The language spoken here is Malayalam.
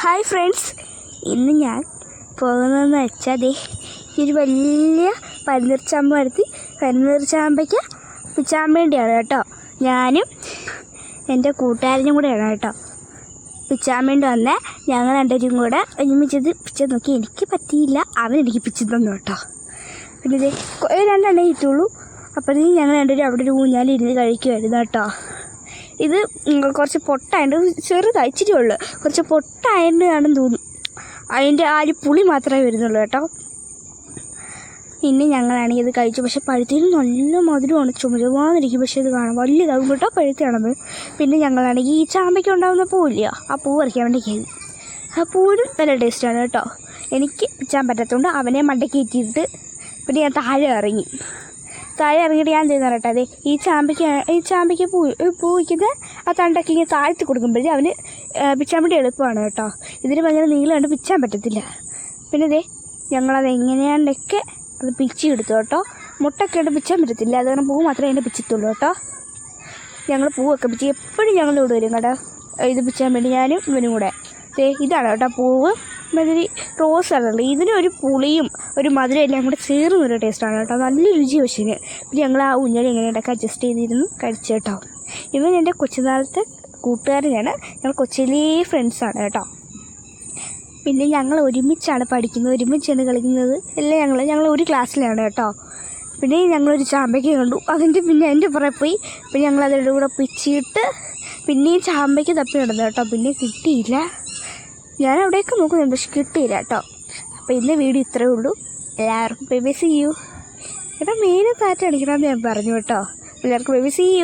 ഹായ് ഫ്രണ്ട്സ്, ഇന്ന് ഞാൻ പോകുന്നതെന്ന് വെച്ചാൽ ഒരു വലിയ പനിനീർച്ചാമ്പ എടുത്ത് പനിനീർച്ചാമ്പയ്ക്ക് പിച്ചാൻ വേണ്ടിയാണ് കേട്ടോ. ഞാനും എൻ്റെ കൂട്ടുകാരനും കൂടെയാണ് കേട്ടോ പിച്ചാൻ വേണ്ടി വന്നേ. ഞങ്ങൾ രണ്ടുപേരും കൂടെ ഒരുമിച്ചത് പിച്ച നോക്കി. എനിക്ക് പറ്റിയില്ല, അവൻ എനിക്ക് പിച്ച് തന്നു കേട്ടോ. പിന്നെ ഇത് രണ്ടെണ്ണേ കിട്ടുള്ളൂ. അപ്പോഴത്തേക്കും ഞങ്ങൾ രണ്ടുപേരും അവിടെ ഒരു ഊഞ്ഞാലിരുന്ന് കഴിക്കുമായിരുന്നു കേട്ടോ. ഇത് കുറച്ച് പൊട്ടായതുകൊണ്ട് ചെറുതായി ഇച്ചിരി ഉള്ളു, കുറച്ച് പൊട്ടായതുകൊണ്ടാണെന്ന് തോന്നുന്നു. അതിൻ്റെ ആ ഒരു പുളി മാത്രമേ വരുന്നുള്ളൂ കേട്ടോ. പിന്നെ ഞങ്ങളാണെങ്കിൽ ഇത് കഴിച്ചു. പക്ഷെ പഴുത്തിന് നല്ല മധുരമാണ്, ചുമചുമാന്നിരിക്കും. പക്ഷേ ഇത് കാണാൻ വലിയതാകും കേട്ടോ പഴുത്താണത്. പിന്നെ ഞങ്ങളാണെങ്കിൽ ഈ ചാമ്പയ്ക്ക് ഉണ്ടാകുന്ന പൂവില്ല, ആ പൂ പറിക്കാൻ വേണ്ടി കയറി. ആ പൂവിനും നല്ല ടേസ്റ്റാണ് കേട്ടോ. എനിക്ക് പിച്ചാൻ പറ്റത്തുകൊണ്ട് അവനെ മണ്ടയ്ക്ക് ഇട്ടിട്ട് പിന്നെ ഞാൻ താഴെ ഇറങ്ങിയിട്ട് ഞാൻ ചെയ്യുന്ന കേട്ടോ. അതെ, ഈ ചാമ്പയ്ക്ക് പൂ വയ്ക്കുന്നത് ആ തണ്ടൊക്കെ ഇങ്ങനെ താഴ്ത്തി കൊടുക്കുമ്പോഴേ അവന് പിച്ചാൻ വേണ്ടി എളുപ്പമാണ് കേട്ടോ. ഇതിന് ഭയങ്കര നീളം കൊണ്ട് പിച്ചാൻ പറ്റത്തില്ല. പിന്നെ ഇതേ ഞങ്ങളത് എങ്ങനെയാണ്ടൊക്കെ അത് പിച്ചി എടുത്തു കേട്ടോ. മുട്ടൊക്കെ ഉണ്ട് പിച്ചാൻ പറ്റത്തില്ല, അത് കാരണം പൂ മാത്രമേ അതിൻ്റെ പിച്ചത്തുള്ളൂ കേട്ടോ. ഞങ്ങൾ പൂവൊക്കെ പിച്ചി എപ്പോഴും ഞങ്ങൾ ഇവിടെ വരും കേട്ടോ ഇത് പിച്ചാൻ വേണ്ടി, ഞാനും ഇവനും കൂടെ. ഇതാണ് കേട്ടോ പൂവ്, മധുരി റോസ് കളറിൽ. ഇതിനൊരു പുളിയും ഒരു മധുരം എല്ലാം കൂടെ ചേർന്നൊരു ടേസ്റ്റാണ് കേട്ടോ, നല്ല രുചി. പക്ഷേ പിന്നെ ഞങ്ങൾ ആ ഊഞ്ഞാൽ എങ്ങനെയൊക്കെ അഡ്ജസ്റ്റ് ചെയ്തിരുന്നു കഴിച്ചു കേട്ടോ. ഇവൻ എൻ്റെ കൊച്ചുനാളത്തെ കൂട്ടുകാരനാണ്, ഞങ്ങൾ കൊച്ചിയിലെ ഫ്രണ്ട്സാണ് കേട്ടോ. പിന്നെ ഞങ്ങൾ ഒരുമിച്ചാണ് പഠിക്കുന്നത്, ഒരുമിച്ചാണ് കളിക്കുന്നത് എല്ലാം. ഞങ്ങൾ ഒരു ക്ലാസ്സിലാണ് കേട്ടോ. പിന്നെ ഞങ്ങളൊരു ചാമ്പയ്ക്ക് കണ്ടു, പിന്നെ എൻ്റെ പുറകെ പോയി. പിന്നെ ഞങ്ങൾ അതിൻ്റെ കൂടെ പിച്ചിട്ട് പിന്നെയും ചാമ്പയ്ക്ക് തപ്പി നടന്നു കേട്ടോ. പിന്നെ കിട്ടിയില്ല, ഞാൻ അവിടെയൊക്കെ നോക്കുന്നുണ്ട്, പക്ഷെ കിട്ടിയില്ല കേട്ടോ. അപ്പോൾ ഇന്ന് വീഡിയോ ഇത്രയേ ഉള്ളൂ. എല്ലാവർക്കും ബൈ ബൈ, സീ യു. ഏട്ടാ മെയിൻ താറ്റ അടിക്കണമെന്ന് ഞാൻ പറഞ്ഞു കേട്ടോ. എല്ലാവർക്കും ബൈ ബൈ, സീ യു.